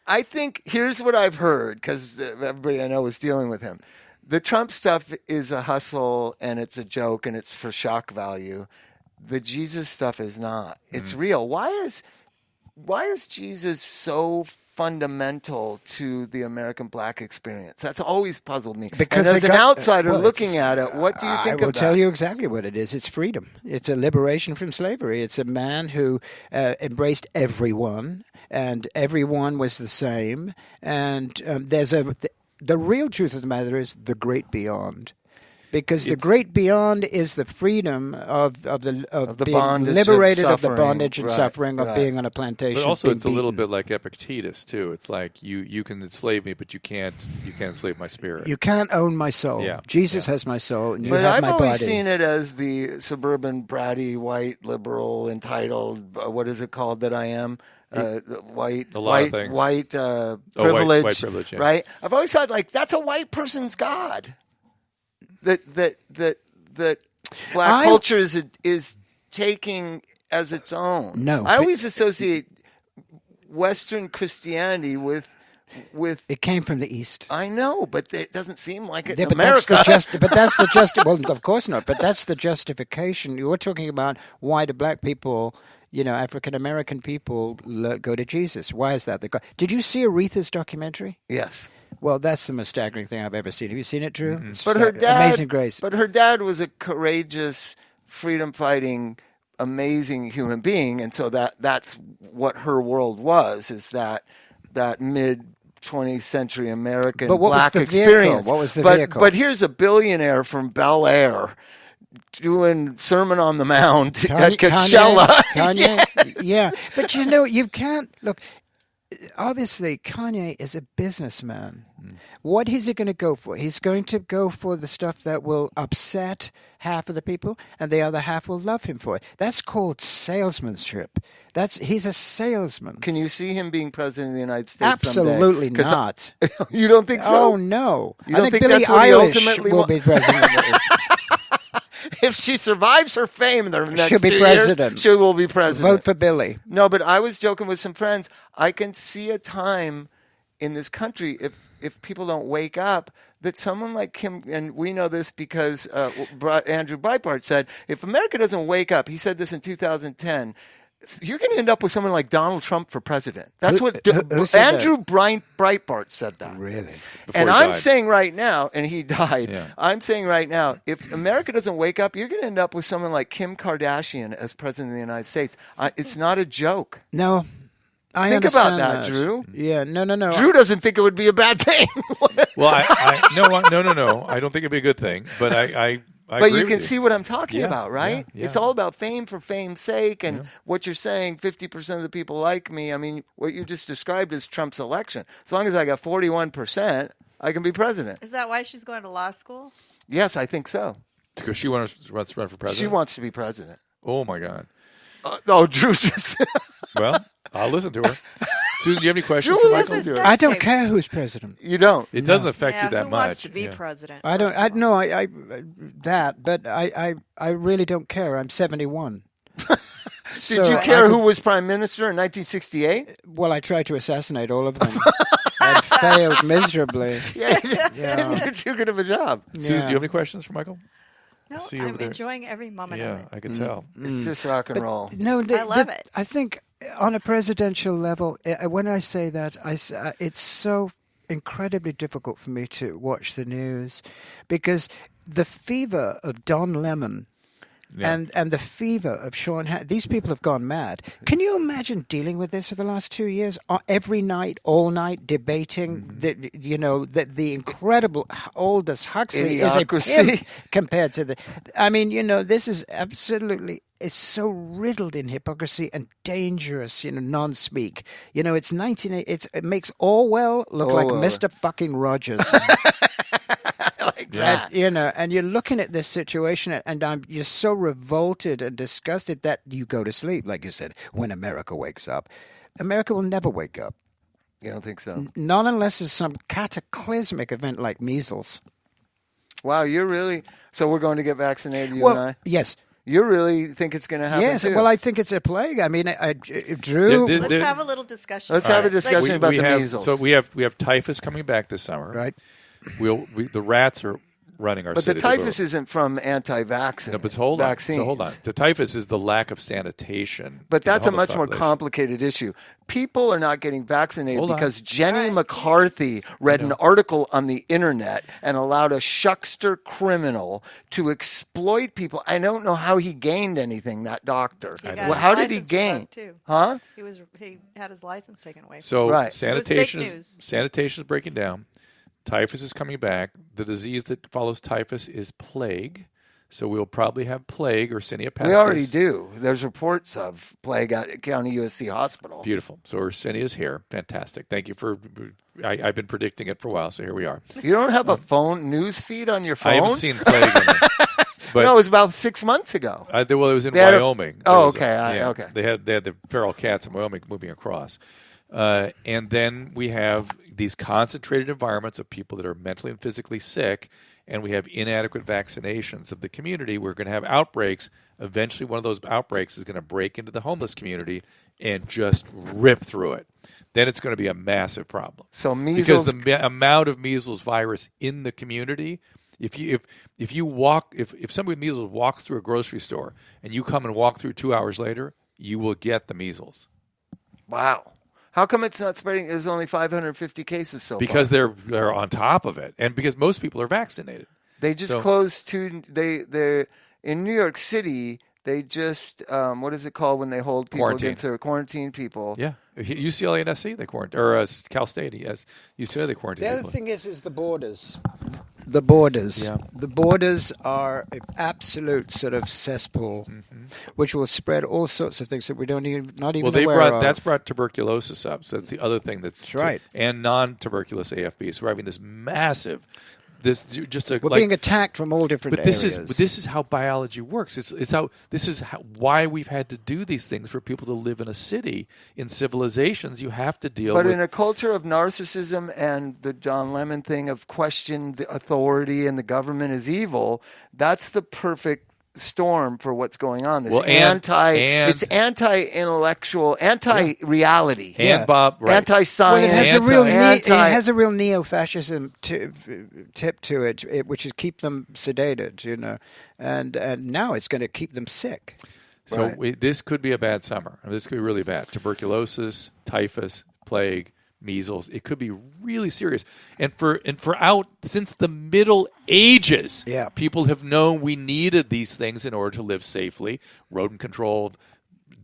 I think here's what I've heard because everybody I know is dealing with him. The Trump stuff is a hustle and it's a joke and it's for shock value. The Jesus stuff is not. It's real. Why is Jesus so fundamental to the American black experience? That's always puzzled me. Because and as they an got- outsider well, looking it's- at it, what do you think I will of that? tell you exactly what it is. It's freedom. It's a liberation from slavery. It's a man who embraced everyone, and everyone was the same. And the real truth of the matter is the great beyond. Because the great beyond is the freedom of being bondage liberated of of the suffering. bondage and Right, suffering of right. being on a plantation. But also, being it's a little beaten. bit like Epictetus too. It's like you can enslave me, but you can't enslave my spirit. You can't own my soul. Yeah, Jesus has my soul, and you But have I've my always body. seen it as the suburban, bratty, white, liberal, entitled. What is it called that I am? White, A lot of things. white white privilege, privilege, yeah. right? I've always thought like that's a white person's God. That black culture is taking as its own. No, I always associate Western Christianity with. It came from the East. I know, but it doesn't seem like it Yeah, in but America. that's the well, of course not. But that's the justification. You were talking about why do black people, African American people go to Jesus? Why is that? Did you see Aretha's documentary? Yes. Well, that's the most staggering thing I've ever seen. Have you seen it, Drew? Mm-hmm. It's But her dad, Amazing Grace. But her dad was a courageous, freedom-fighting, amazing human being, and so that's what her world was. Is that mid-20th century American But what was black the experience? vehicle? What was the but, vehicle? But here's a billionaire from Bel Air doing Sermon on the Mount at Coachella. Kanye. Yeah. But you can't look. Obviously, Kanye is a businessman. What is he going to go for? He's going to go for the stuff that will upset half of the people, and the other half will love him for it. That's called salesmanship. He's a salesman. Can you see him being president of the United States Absolutely someday? not. You don't think so? Oh, no. You I don't think think Billie that's what he Eilish ultimately will be president. If she survives her fame in the next She'll be 2 president. years, she will be president. Vote for Billy. No, but I was joking with some friends. I can see a time in this country, if people don't wake up, that someone like Kim, and we know this because Andrew Breitbart said, if America doesn't wake up, he said this in 2010, you're going to end up with someone like Donald Trump for president. That's what who said Andrew Breitbart said that. Really? And he I'm died. saying right now, and he died, Yeah. I'm saying right now, if America doesn't wake up, you're going to end up with someone like Kim Kardashian as president of the United States. It's not a joke. No. I Think about understand that, Drew. Yeah, no. Drew doesn't think it would be a bad thing. Well, no. I don't think it'd be a good thing, but I But agree you with can see what I'm talking Yeah, about, right? yeah. It's all about fame for fame's sake. And what you're saying, 50% of the people like me. I mean, what you just described is Trump's election. As long as I got 41%, I can be president. Is that why she's going to law school? Yes, I think so. Because she wants to run for president. She wants to be president. Oh my God. Drew just... Well, I'll listen to her. Susan, do you have any questions Drew for listens Michael? to I don't care who's president. You don't. It doesn't affect Yeah, you that who much. wants to be Yeah. president? I don't. first of all? No. I really don't care. I'm 71. Did you care who was prime minister in 1968? Well, I tried to assassinate all of them. I failed miserably. Yeah, Yeah. you did too good of a job. Susan, Yeah. do you have any questions for Michael? No, see you over I'm there. enjoying every moment Yeah, of it. I can tell. It's just rock and roll. No, I love it. I think on a presidential level, when I say that, it's so incredibly difficult for me to watch the news because the fever of Don Lemon Yeah. and the fever of Sean these people have gone mad. Can you imagine dealing with this for the last 2 years? Every night, all night, debating the incredible Aldous Huxley is a Idiocracy. pimp compared to this is absolutely, it's so riddled in hypocrisy and dangerous, non-speak. It's it makes Orwell look like Orwell. Mr. fucking Rogers. Yeah. And you're looking at this situation, and you're so revolted and disgusted that you go to sleep, like you said, when America wakes up. America will never wake up. You don't think so? Not unless there's some cataclysmic event like measles. Wow, you're really... So we're going to get vaccinated, you and I? Yes. You really think it's going to happen, Yes, too? well, I think it's a plague. I mean, Drew... Let's have a little discussion. Let's have a discussion about the measles. So we have typhus coming back this summer. Right. The rats are running our But the city. typhus isn't from anti-vaccine No, but hold on. vaccines. So hold on. The typhus is the lack of sanitation. But in the that's a homeless much more population. complicated issue. People are not getting vaccinated Hold on. because Jenny Right. McCarthy read an article on the internet and allowed a shuckster criminal to exploit people. I don't know how he gained anything, that doctor. He got Well, his how did he license gain? revoked, too. Huh? He had his license taken away. So Right. sanitation It was fake news. sanitation is breaking down. Typhus is coming back. The disease that follows typhus is plague. So we'll probably have plague or Yersinia pestis. We already do. There's reports of plague at County USC Hospital. Beautiful. So Yersinia is here. Fantastic. Thank you for. I've been predicting it for a while, so here we are. You don't have a phone news feed on your phone? I haven't seen plague. In it, but No, it was about 6 months ago. it was in They had Wyoming. oh, There was okay, okay. They had the feral cats in Wyoming moving across, and then we have these concentrated environments of people that are mentally and physically sick, and we have inadequate vaccinations of the community. We're going to have outbreaks. Eventually, one of those outbreaks is going to break into the homeless community and just rip through it. Then it's going to be a massive problem. So measles... Because the amount of measles virus in the community, if somebody with measles walks through a grocery store and you come and walk through 2 hours later, you will get the measles. Wow. How come it's not spreading? There's only 550 cases so far. Because they're on top of it, and because most people are vaccinated. They just closed they're in New York City. They just what is it called when they hold people against their quarantine people? Yeah, UCLA and SC they quarantine, or Cal State. Yes, UCLA they quarantine. The other people. thing is the borders. The borders. Yeah. The borders are an absolute sort of cesspool, which will spread all sorts of things that we don't even aware of. That's brought tuberculosis up. So that's the other thing that's right. And non-tuberculous AFB. So we're having this massive. We're being attacked from all different areas. This is how biology works. Why we've had to do these things for people to live in a city. In civilizations, you have to deal with. But in a culture of narcissism and the John Lemon thing of question the authority and the government is evil, that's the perfect storm for what's going on. This it's anti-intellectual, anti-reality, and Bob, right. anti-science. Well, it has a real neo-fascism tip to it, which is keep them sedated, and now it's going to keep them sick. So this could be a bad summer. This could be really bad. Tuberculosis, typhus, plague, measles. It could be really serious. And since the Middle Ages, people have known we needed these things in order to live safely. Rodent control,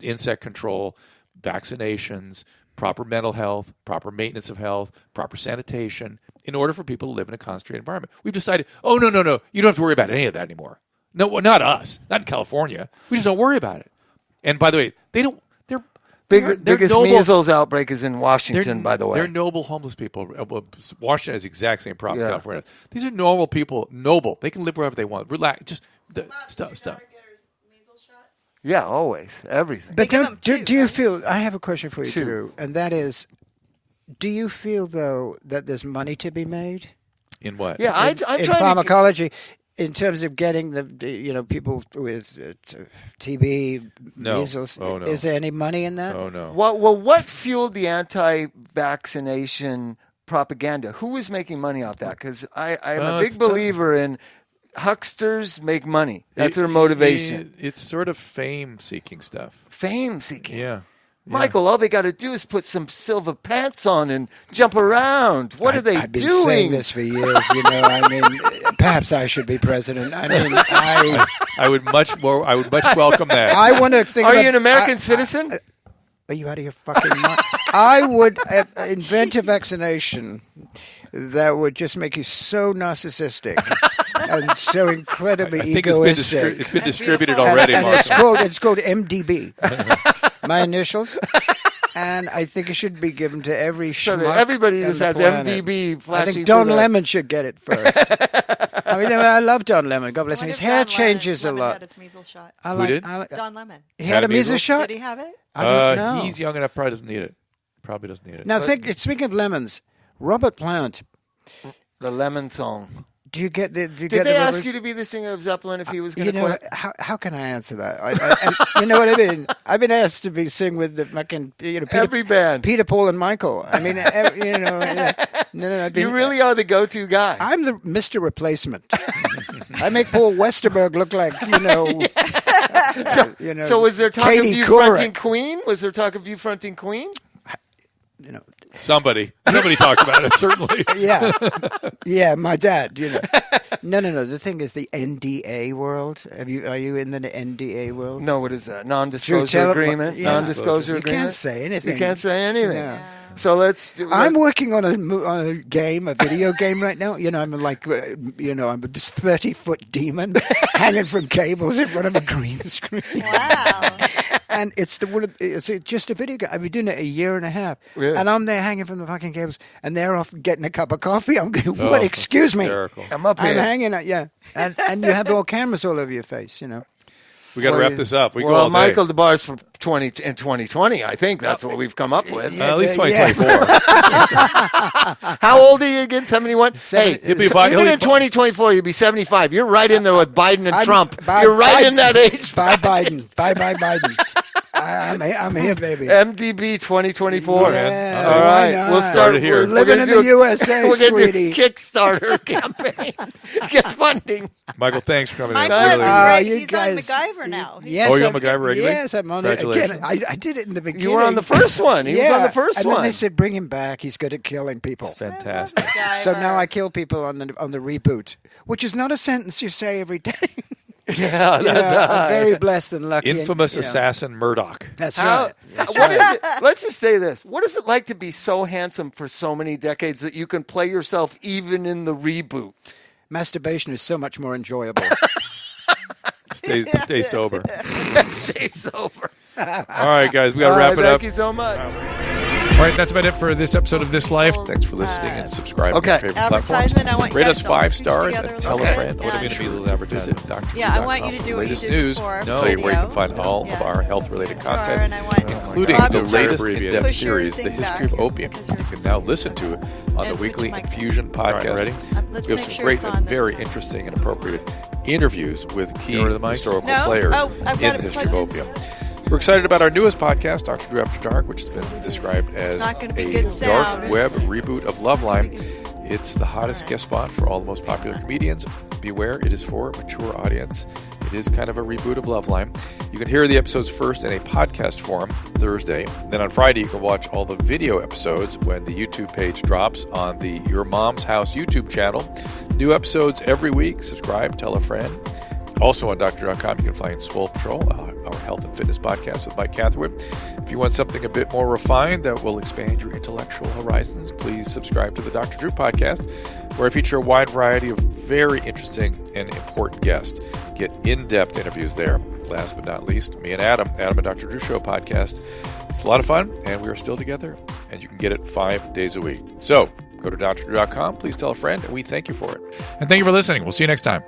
insect control, vaccinations, proper mental health, proper maintenance of health, proper sanitation, in order for people to live in a concentrated environment. We've decided, no, you don't have to worry about any of that anymore. No, not us. Not in California. We just don't worry about it. And by the way, they don't. Biggest measles outbreak is in Washington, by the way. They're noble homeless people. Washington has the exact same problem in California. These are normal people. Noble. They can live wherever they want. Relax. Just stop. Yeah, always. Everything. But do you feel... I have a question for you, Drew, and that is, do you feel, though, that there's money to be made? In what? Yeah, in pharmacology. In terms of getting the people with TB, measles, no. Is there any money in that? Oh, no. Well, what fueled the anti-vaccination propaganda? Who was making money off that? Because I'm a big believer in hucksters make money. That's their motivation. It's sort of fame-seeking stuff. Fame-seeking? Yeah. Michael, all they got to do is put some silver pants on and jump around. What are they I've been doing? saying this for years. Perhaps I should be president. I would much welcome that. I want to think. Are you an American citizen? Are you out of your fucking mind? I would invent a vaccination that would just make you so narcissistic and so incredibly egoistic. It's been distributed already, Mark. It's called MDB. My initials. And I think it should be given to every schmuck. Everybody just has planet. MDB flashing. I think Don Lemon should get it first. I love Don Lemon. God bless him. His hair changes a lot. Had his measles shot. Who did? Don Lemon. He had a measles shot? Did he have it? I don't know. He's young enough. Probably doesn't need it. Now, speaking of lemons, Robert Plant. The Lemon Song. Do you get the? Did they ask you to be the singer of Zeppelin if he was going to quit? How can I answer that? You know what I mean? I've been asked to sing with the fucking every band, Peter, Paul, and Michael. I mean, you really are the go-to guy. I'm the Mr. Replacement. I make Paul Westerberg look like So was there talk Katie of you Couric. fronting Queen? Was there talk of you fronting Queen? Somebody talked about it, certainly. Yeah, my dad. No. The thing is, the NDA world. Are you in the NDA world? No. What is that? Non-disclosure agreement. Yeah. Non-disclosure You agreement. can't say anything. You can't say anything. Yeah. So I'm working on a game, a video game right now. I'm like, I'm this 30-foot demon hanging from cables in front of a green screen. Wow. And it's just a video game. I've been doing it a year and a half. Really? And I'm there hanging from the fucking cables, and they're off getting a cup of coffee. I'm going, what? Excuse me. Hysterical. I'm up here. I'm hanging out, yeah. And you have all cameras all over your face, We got to wrap this up. We go all day. Michael, the bar's for 2020. I think that's what we've come up with. At least 2024. How old are you again? 71? Hey, He'll be even in 2024, you'll be 75. You're right in there with Biden and Trump. You're right in that age. Bye, Biden. Bye, Biden. I'm here, baby. MDB 2024. Yeah, All right, why not? we'll start here. We're Living in gonna the do a- USA, We're going to sweetie. do a Kickstarter campaign. Get funding. Michael, thanks for coming Michael in. has Really, a Ah, great. you He's guys- on MacGyver now. Yes, Oh, you're on I'm- MacGyver regularly? Yes, I'm on it. Congratulations. Again, I did it in the beginning. You were on the first one. He was on the first and one. then they said, bring him back. He's good at killing people. fantastic. So now I kill people on the reboot, which is not a sentence you say every day. Yeah, I'm very blessed and lucky. and, Infamous you know, assassin Murdoch. That's How, right. what is it? Let's just say this. What is it like to be so handsome for so many decades that you can play yourself even in the reboot? Masturbation is so much more enjoyable. Stay sober. Stay sober. All right, guys, we got to All wrap right, it up. Thank you so much. All right, that's about it for this episode of This Life. Thanks for listening and subscribing Okay. to your favorite platforms. Advertisement. I want you Rate guys us to all 5 scooch stars together and a tell a little friend. bit. What And- a measles advertisement. Dr. Yeah, I want you to do what latest you did news. before. Tell you where you can Video. find all Yes. of our health-related Star, content, and I want including Bob the to latest push in-depth your series, thing The History back of Opium. because You you're- can now listen to it on the And weekly put your mic- Infusion podcast. ready? Let's We have make some sure great it's on and this very time. interesting and appropriate interviews with key Go to the mic. historical No? players Oh, I've got in the it history of plugged in. opium. We're excited about our newest podcast, Dr. Drew After Dark, which has been described as not gonna be a good dark sound. web reboot of Loveline. It's gonna be good. It's the hottest guest spot for all the most popular comedians. Beware, it is for a mature audience. It is kind of a reboot of Loveline. You can hear the episodes first in a podcast form Thursday. Then on Friday, you can watch all the video episodes when the YouTube page drops on the Your Mom's House YouTube channel. New episodes every week. Subscribe, tell a friend. Also on Doctor.com, you can find Swole Patrol, our health and fitness podcast with Mike Catherwood. If you want something a bit more refined that will expand your intellectual horizons, please subscribe to the Dr. Drew podcast, where I feature a wide variety of very interesting and important guests. Get in-depth interviews there. Last but not least, me and Adam and Dr. Drew Show podcast. It's a lot of fun, and we are still together, and you can get it 5 days a week. So go to drdrew.com, please tell a friend, and we thank you for it. And thank you for listening. We'll see you next time.